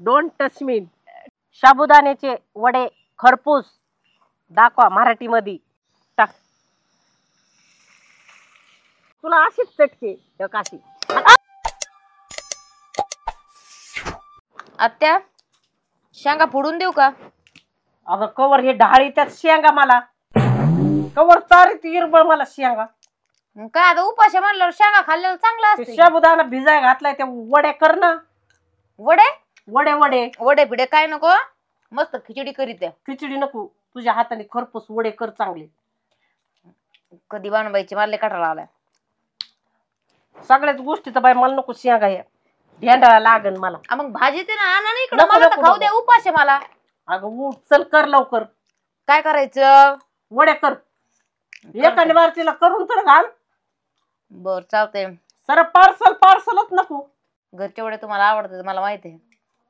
Don't touch मी. साबुदाण्याचे वडे खरपूस दाखवा मराठीमध्ये. टाक. तुला अशीच चटके काशी. आत्या शेंगा फोडून देऊ का? अगं कवर हे ढाळी त्यात शेंगा मला कवर चारीत इरबळ मला शेंगा. काय आता उपाशी म्हणल्यावर शेंगा खाल्लेलं चांगलं असतं. साबुदाणा भिजाय घातलाय त्या वड्या कर ना. वडे वडे वडे वडे पिडे काय नको, मस्त खिचडी करीत आहे. खिचडी नको, तुझ्या हाताने खरपूस वडे कर चांगले. कधी बनवायची मला कटाळा आलाय. सगळ्याच गोष्टी तर बाई मला नको शेंगा या भेंडाळा लागन मला. मग भाजी ते ना आणा नाही इकडे, मला खाऊ द्या उपाशी मला. अगं उठ चल कर लवकर. काय करायचं? वड्या कर. एकाने बारतीला करून तर घाल. बर चालतंय. सर पार्सलच नको. घरचे वडे तुम्हाला आवडतात मला माहिती आहे,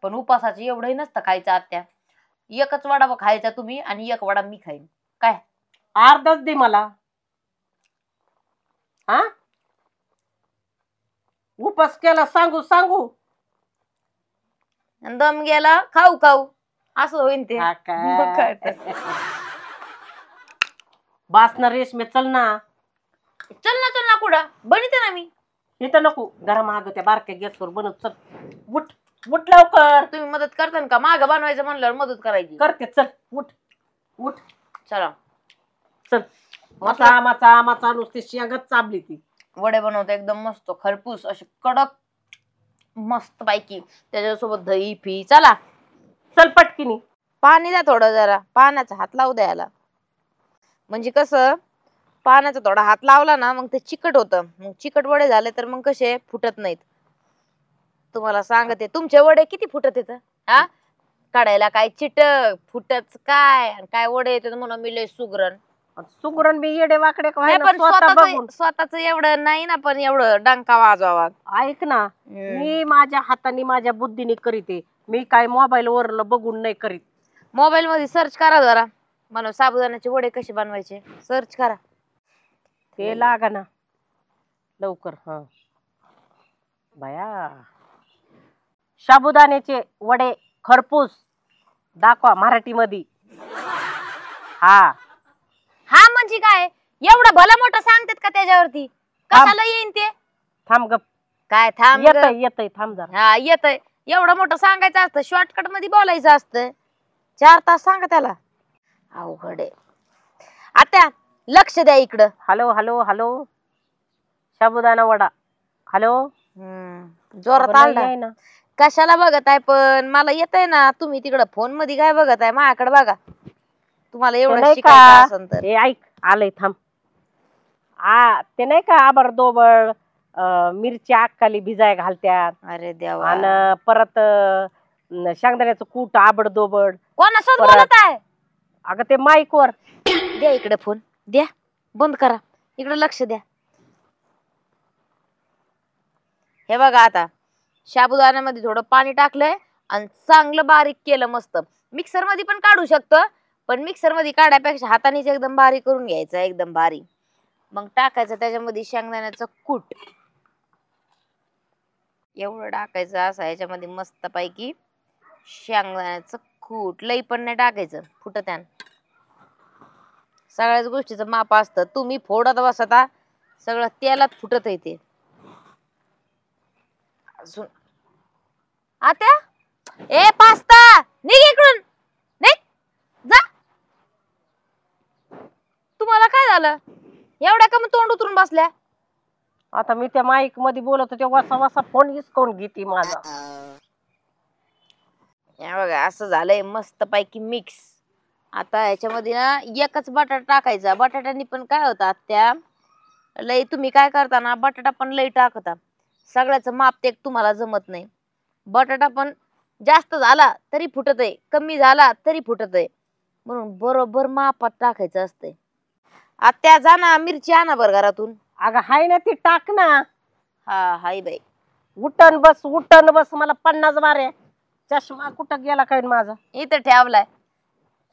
पण उपासाचं एवढंही नसतं खायचं आत्या. एकच वडा खायचा तुम्ही आणि एक वडा मी खाईन. काय अर्धाच दे मला. हा उपास केला सांगू दम गेला खाऊ खाऊ असं होईन ते. बासना रेशमे चल ना. चल ना कुठं बनिते ना मी. इथं नको गरम आग त्या बारक्या गॅसवर बनव. चल उठ उठ लवकर. तुम्ही मदत करता का? माग बनवायचं म्हणल्यावर मदत करायची. करते चल उठ उठ. चला चल. माचा नुसती शेंगच चाबली ती. वडे बनवते एकदम मस्त खरपूस असे कडक मस्त पैकी, त्याच्यासोबत दही फी. चला चल पटकिनी. पाणी द्या थोडं, जरा पाण्याचा हात लावू द्यायला. म्हणजे कसं पाण्याचा थोडा हात लावला ना मग ते चिकट होतं. मग चिकट वडे झाले तर मग कसे फुटत नाहीत. तुम्हाला सांगते तुमचे वडे किती फुटत येत हा काढायला. काय चिटक फुटच काय वडे येतात म्हणून मी लय सुगरण बी येडे वाकडे पण स्वतःच एवढं नाही ना, पण एवढं डंका वाजवावा. ऐक ना, मी माझ्या हाताने माझ्या बुद्धीने करीते. मी काय मोबाईल वर बघून नाही करीत. मोबाईल मध्ये सर्च करा जरा, म्हणून साबुदाण्याचे वडे कसे बनवायचे सर्च करा. ते लागा ना लवकर. हा बाया साबुदाण्याचे वडे खरपूस दाखवा मराठीमध्ये. हा म्हणजे काय एवढं भलं मोठं सांगतात का त्याच्यावरती? कशाला येईन ते? थांब गप. काय थांब? येतय थांब जरा. हा येतय. एवढं मोठं सांगायचं असतं, शॉर्टकट मध्ये बोलायचं असतं. 4 तास सांगा त्याला. अवघड आहे. आता लक्ष द्या इकडं. Hello hello hello sabudana vada. Hello. जोरात आला ना. कशाला बघत आहे पण? मला येतय ना. तुम्ही तिकडं फोन मध्ये काय बघत आहे? माझ्याकडे बघा. तुम्हाला एवढं शिकायचं असेल तर. हे ऐक आलंय थांब. ते नाही का आबर दोबळ मिरची अक्काली भिजाय घालत्यात. अरे देवा. आणि परत शेंगदाण्याचं कूट आबड दोबड. कोणासोबत बोलत आहे? अगं ते माईक वर. द्या इकडे फोन द्या. बंद करा. इकडे लक्ष द्या. हे बघा आता साबुदाण्यामध्ये थोडं पाणी टाकलंय आणि चांगलं बारीक केलं मस्त. मिक्सर मध्ये पण काढू शकतो, पण मिक्सर मध्ये काढायपेक्षा हातानेच एकदम बारीक करून घ्यायचं. एकदम बारीक. मग टाकायचं त्याच्यामध्ये शेंगदाण्याचं कूट. एवढं टाकायचं असं याच्यामध्ये मस्त पैकी शेंगदाण्याचं कूट. लई पण नाही टाकायचं, फुटत्यान. सगळ्याच गोष्टीचं माप असतं. तुम्ही फोडत बसता सगळं तेलात फुटत येते. अजून आत्या ए पास्ता निघ इकडून. निघ जा. तुम्हाला काय झालं? एवढ्या का मग तोंड उतरून बसल्या? आता मी त्या माईक मध्ये बोलत होते, वासा वासा फोन हिसकावून घेते माझा. बघा असं झालंय मस्त पैकी मिक्स. आता याच्यामध्ये ना एकच बटाटा टाकायचा. बटाट्यानी पण काय होतं आत्या, लई तुम्ही काय करता ना, बटाटा पण लई टाकता. सगळ्याचं माप ते तुम्हाला जमत नाही. बटाटा पण जास्त झाला तरी फुटत आहे, कमी झाला तरी फुटत आहे. म्हणून बरोबर मापात टाकायचं असतंय. आत्या जा ना मिरची आणा बरं घरातून. अगं हाय ना ती टाक ना. हा हाय बाई. उठन बस मला 50 मारे. चष्मा कुठं गेला काय माझा? इथं ठेवलाय.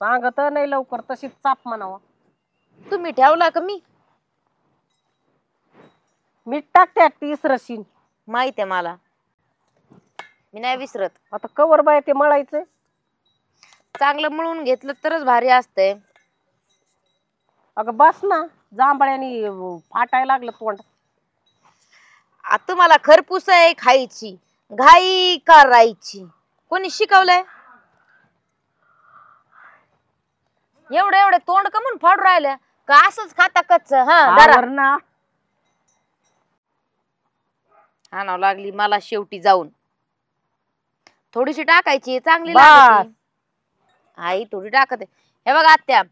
सांगत नाही लवकर, तशीच चाप म्हणावा. तुम्ही ठेवला का मी? मीठ टाकते 30 रशीन. माहित आहे मला. मी नाही विसरत. आता कवर बाय ते मळायचं. चांगलं मळून घेतलं तरच भारी असतंय. अगं बस ना, जांभळ्यानी फाटायला लागलं तोंड. तुम्हाला खरपूस आहे खायची, घाई करायची कोणी शिकवलंय? एवढं एवढं तोंड का म्हणून फाडू राहिलं का? असंच खाता कच्च? आवर ना. आणावं लागली मला शेवटी जाऊन. थोडीशी टाकायची, चांगली बस. लागते. आई थोडी टाकत आहे. हे बघा आत्या,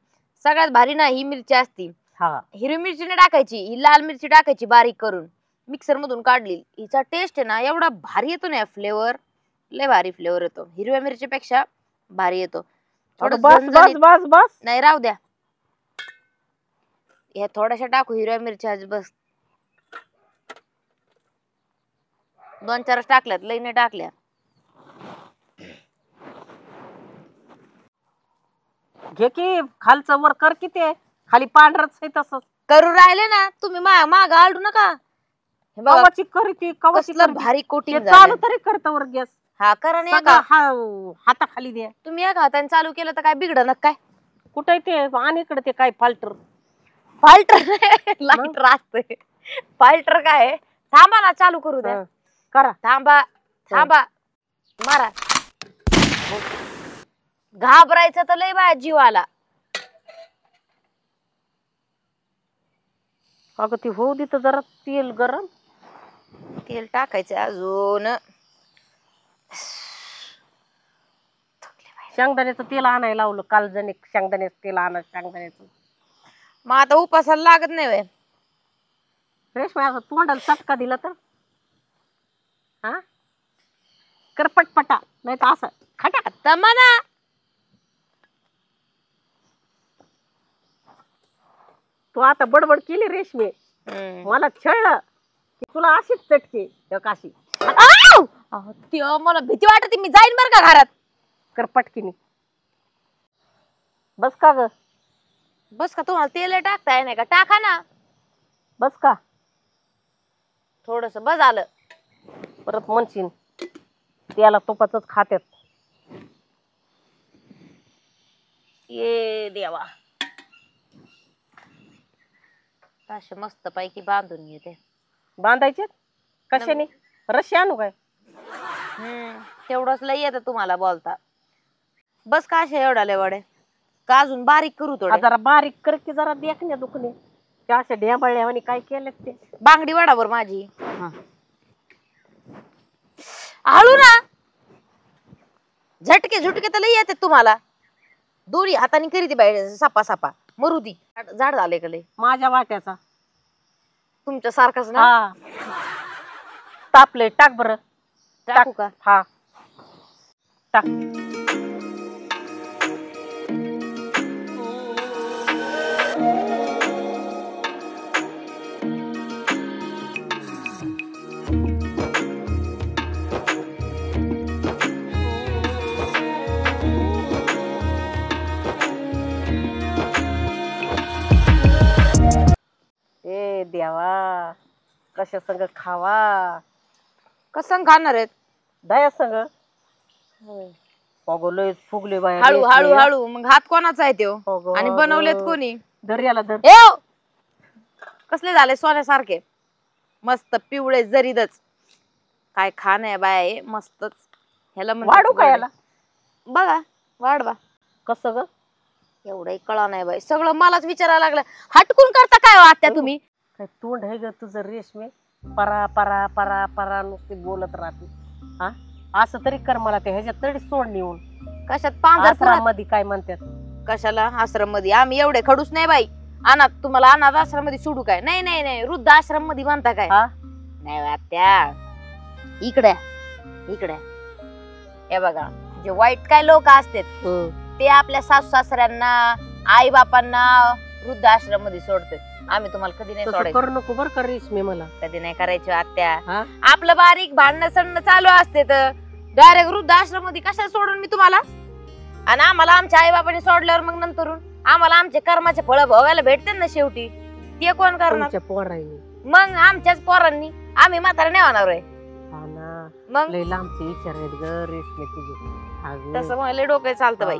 सगळ्यात भारी ना ही मिरची असती. हिरवी मिरची नाही टाकायची, ही लाल मिरची टाकायची बारीक करून मिक्सर मधून काढली. हिचा टेस्ट आहे ना एवढा भारी येतो ना, फ्लेवर लय भारी फ्लेवर येतो. हिरव्या मिरचीपेक्षा भारी येतो. बस बस बस बस. नाही राहू द्या, ह्या थोड्याशा टाकू हिरव्या मिरच्या. बस 2-4 टाकल्यात, लई नाही टाकल्या. घे की खालचं वर कर. किती आहे खाली पांढरच आहे तसंच करू राहिले ना तुम्ही. माग आलडू नका. हे बघा कवाची करती कवाची कसलं भारी कोटिंग चालू तरी करतं वर गॅस. हा करा नाही का? हाताखाली द्या. तुम्ही एका हाताने चालू केलं तर काय बिघडणार काय? कुठे ते आणि इकडे ते काय फाल्टर लाईटर असते. फाल्टर काय? थांबा ना, चालू करू द्या. करा. थांबा थांबा, मारा. घाबरायचं तर लय बाय जीवाला. अगं ती होऊ दे तर जरा तेल गरम. तेल टाकायचं अजून. शेंगदाण्याचं तेल आणायला लावलं काल. जण शेंगदाण्याचं तेल आणा. शेंगदाण्याचं मग आता उपासाला लागत नाही वय. रेशमी असं तोंडाला चटका दिला तर हा करपटपटा, नाही तर असं खटा. आता म्हणा तू आता बडबड केली रेशमी, मला छळलं की तुला अशीच चटके अशी. मला भीती वाटते. मी जाईन बर का घरात. करपटकीनी. बस का ग? बस का? तुम्हाला तेल टाकताय नाही का? टाका ना. बस का? थोडस बस आलं. परत म्हणशील त्याला तुपाचंच खात्यात. ये देवा. असे मस्त पैकी बांधून घेते. बांधायचे कशाने? रशी आणू काय? तेवढंच लय येतं तुम्हाला बोलता. बस का अशा एवढा लय वडे का अजून बारीक करू? थोडे जरा बारीक कर की, जरा देखण्या दुखणे. त्या अशा ढेंबळ्यावानी काय केलं ते. बांगडी वाडावर माझी. हळू ना. झटके झुटके तर लय येते तुम्हाला. दोरी हाताने करीती बाहेर सापा सापा. मरुदी झाड झाले का लय माझ्या वाट्याचा? तुमच्या सारखाच ना. तापले. टाक बरं. टाकू का? हा टाक. ए देवा, कशा संग खावा? कसं खाणार आहेत? दया संग. लय फुगले बाहेर. हळू हळू हळू. मग हात कोणाचा आहे तो? आणि बनवलेत कोणी? दर्याला धर. कसले झाले सोन्यासारखे मस्त पिवळे जरीदच. काय खाण आहे बाय मस्तच. ह्याला वाढू का याला? बघा वाढवा. कसं ग? एवढंही कळा नाही बाई. सगळं मलाच विचारायला लागलं. हटकून करता काय आत्या तुम्ही? काय तोंड आहे ग तुझं रेशमी? परा परा परा परा नुसती बोलत राहते. हा असं तरी कर. मला ते ह्याच्यात तरी सोड नेऊन. कशात? पांजर मध्ये काय म्हणतात? कशाला आश्रम मध्ये? आम्ही एवढे खडूस नाही बाई. अनाथ तुम्हाला अनाथ आश्रम मध्ये सोडू काय? नाही नाही नाही. वृद्ध आश्रम मध्ये म्हणता काय? नाही आत्या. इकडे इकडे हे बघा, जे वाईट काय लोक असतात ते आपल्या सासू सासऱ्यांना आई बापांना वृद्ध आश्रम मध्ये सोडतात. आम्ही तुम्हाला कधी नाही सोडायचं. करू नको बर का रेशमी. मला कधी नाही करायचं आत्या. आपलं बारीक भांडणं सणणं चालू असते तर डायरेक्ट वृद्ध आश्रम मध्ये कशाला सोडून मी तुम्हाला? आणि आम्हाला आमच्या आई बापाने सोडल्यावर मग नंतरून आम्हाला आमचे कर्माचे फळ भोगायला भेटते ना शेवटी. ते कोण करणार? पोरांनी. मग आमच्याच पोरांनी. आम्ही म्हातारा नाही होणार आहे. मग लय लांबचे विचार आहेत ग रेशमी तुझे. अगं, तसं मला डोकं चालतं बाई.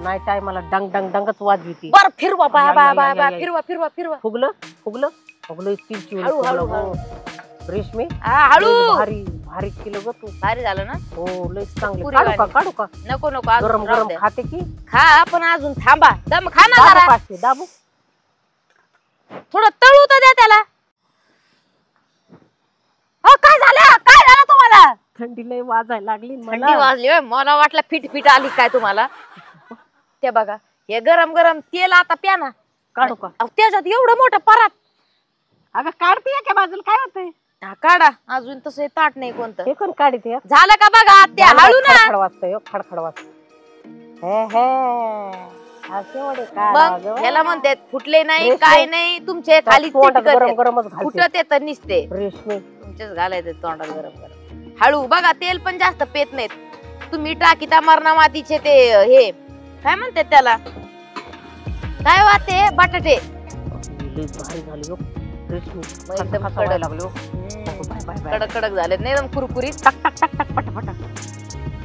नाही टायमाला डंग डंग डंगच वाजविती. बर फिरवा बाय या, बाय या, बाय या, बाय या. फिरवा फिरवा फिरवा. फुगलं फुगलं फुगलं स्टीलची हळू, हळू, रेशमी हळू. लय भारी भारी केलं ग तू. भारी झालं ना. हो लय चांगलं. पुरी काढू का वाली. काढू का? नको नको अजून गरम राहू गरम द्या. खाते की खा पण अजून थांबा. दम खा ना दाबू जरा. पाचशे दाबू. थोडं तळू तर द्या त्याला. काय झालं काय झालं तुम्हाला? थंडी लय वाजायला लागली थंडी मला. वाजली होय. मला वाटलं फिट फिट आली काय तुम्हाला. ते बघा हे गरम गरम तेल आता प्या ना. काढू का? अहो, त्याच्यात एवढं मोठं परात. अगं काढते एका बाजूला काय होतंय? हा, काढा अजून तसं हे ताट नाही कोणतं. हे कोण काढते? झालं का बघा त्या हळू ना. खडखड वाजतंय हो, खडखड वाजतंय. हे हे असे वडे काय मग गं? याला म्हणते फुटले नाही रेशमी. काय नाही तुमचे खाली तोंडात गरम चिटकत गरमच घालते. फुटत येत निसते. रेशमी तुमच्याच घालायचे तोंडात गरम गरम. हळू बघा तेल पण जास्त पेत नाहीत तुम्ही. टाकीता मरणा मातीचे ते हे काय म्हणतात त्याला काय वाते बटाटे. लय भारी झाली हो रेशमी. मग एकदम खसा व्हायला कडक. लागलो. Bye bye bye. कडक कडक झालेत नाही एकदम कुरकुरीत. टक टक टक टक पटापटा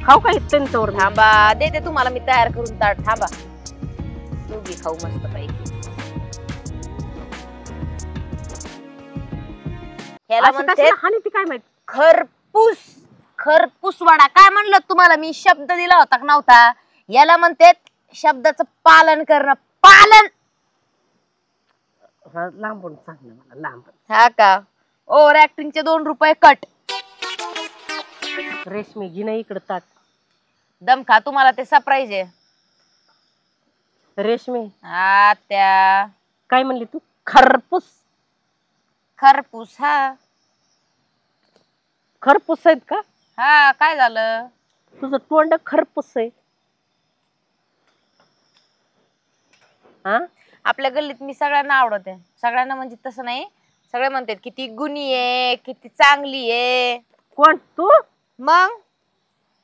खाऊ का त्यांच्यावर? थांबा देते तुम्हाला मी तयार करून ताट. थांबा दोघी खाऊ मस्त पैकी. ह्याला म्हणते हानी ती काय माहित. खरपूस. खरपूस वडा. काय म्हणलं तुम्हाला मी शब्द दिला होता का नव्हता. याला म्हणते शब्दाचं पालन करणं. पालन. हा, लांबून सांग ना मला लांबून. हा का ओव्हर ऍक्टिंगचे 2 रुपये कट. रेशमी घे ना इकडे ताट. दम खा तुम्हाला ते सरप्राईज आहे. रेशमी हा त्या काय म्हणली तू? खरपूस. खरपूस. हा खरपूस आहेत का? हा काय झालं. तुझं तोंड खरपूस आहे. हा आपल्या गल्लीत मी सगळ्यांना आवडते. सगळ्यांना म्हणजे तसं नाही. सगळे म्हणतात किती गुणी आहे किती चांगली आहे. कोण तू? मग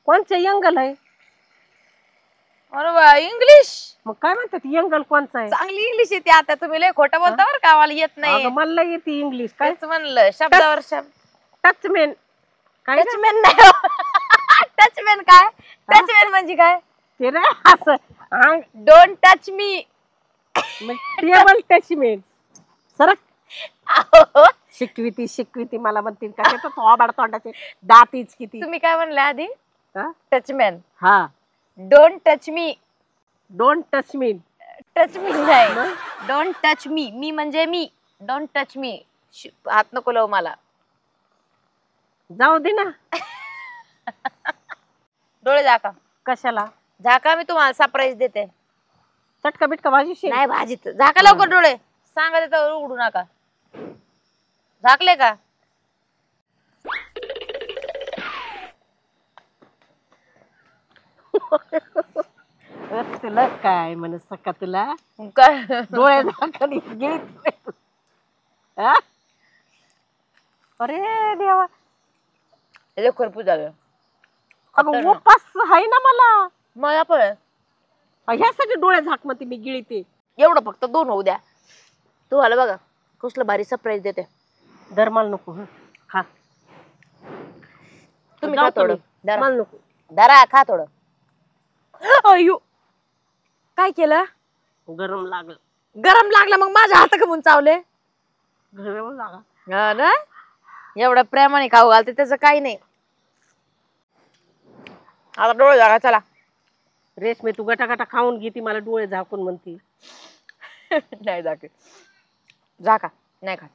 कोणचं यंगल आहे? अरे वा इंग्लिश. मग काय म्हणतात यंगल कोणचा आहे? चांगली इंग्लिश येते आता. तुम्ही लय खोटं बोलता बरं का. मला येत नाही. अगं, मला येते इंग्लिश. काय तेच म्हणलं शब्दावर शब्द. टचमेन काय टचमॅन नाही. टचमॅन काय. टचमॅन म्हणजे काय. ते रे असं डोंट टच मी. टेबल टचमेन. सरक शिकविती शिकविती मला म्हणते का ते थोबाड तोंडाचे दातीच किती. तुम्ही काय म्हणले आधी. हा? टचमॅन. हा don't touch me. Don't touch me. Touch me नाही. डोंट टच मी. मी म्हणजे मी. डोंट टच मी. हात नको लावू मला. जाऊ दे ना. डोळे झाका. कशाला? झाका मी तुम्हाला सरप्राईज देते. चटका बिटका भाजी नाही भाजीत. झाका लवकर डोळे. सांगा देता उघडू नका. झाकले का. तुला काय म्हण सका तुला काय डोळे झाकली गेली. अरे देवा. खरपूस झालं. अगं उपास आहे ना मला. मला पण ह्यासाठी डोळे झाक म्हणते मी गिळते. एवढं फक्त 2 होऊ द्या. तुम्हाला बघा कसलं भारी सरप्राईज देते. दरमाल नको. खा तुम्ही खा थोडं. मला नको. धरा खा थोडं. अयो काय केलं. गरम लागलं. गरम लागलं मग माझ्या हात कमून चावले. गरम लागा. हा ना एवढं प्रेमाने खाऊ घालते त्याचं काही नाही. आता डोळे जागा चला. रेशमी तू गटागटा खाऊन घेती मला डोळे झाकून म्हणती. नाही जाके जाका नाही खा.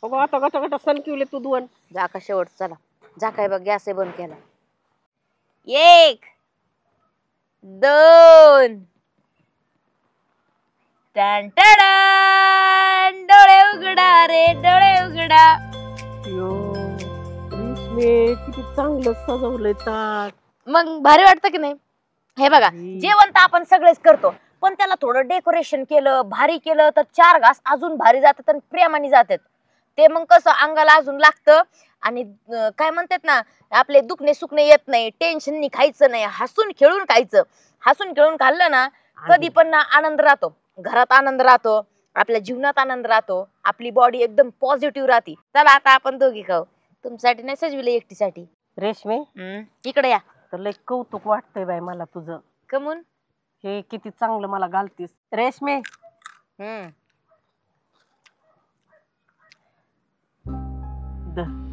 अगं आता गटागटा सनकिवले तू 2. जाका शेवट चला. जाका बघ गॅस बंद केला. 1 2 टन टन. डोळे उघडा रे डोळे उघडा. रेशमी किती चांगलं सजवलंय ताट. मग भारी वाटतं की नाही. हे बघा जेवण तर आपण सगळेच करतो पण त्याला थोडं डेकोरेशन केलं भारी केलं तर 4 घास अजून भारी जातात आणि प्रेमाने जातात. ते मग कसं अंगाला अजून लागतं. आणि काय म्हणतात ना आपले दुखणे सुखणे येत नाही. टेन्शननी खायचं नाही. हसून खेळून खायचं. हसून खेळून खाल्लं ना कधी पण ना आनंद राहतो. घरात आनंद राहतो. आपल्या जीवनात आनंद राहतो. आपली बॉडी एकदम पॉझिटिव्ह राहते. चला आता आपण दोघी खाऊ. तुमच्यासाठी नाही सजविलं, एकटीसाठी. रेशमे इकडे या. तर लय कौतुक वाटतंय बाई मला तुझं. कमून? हे किती चांगलं मला घालतीस रेशमे. द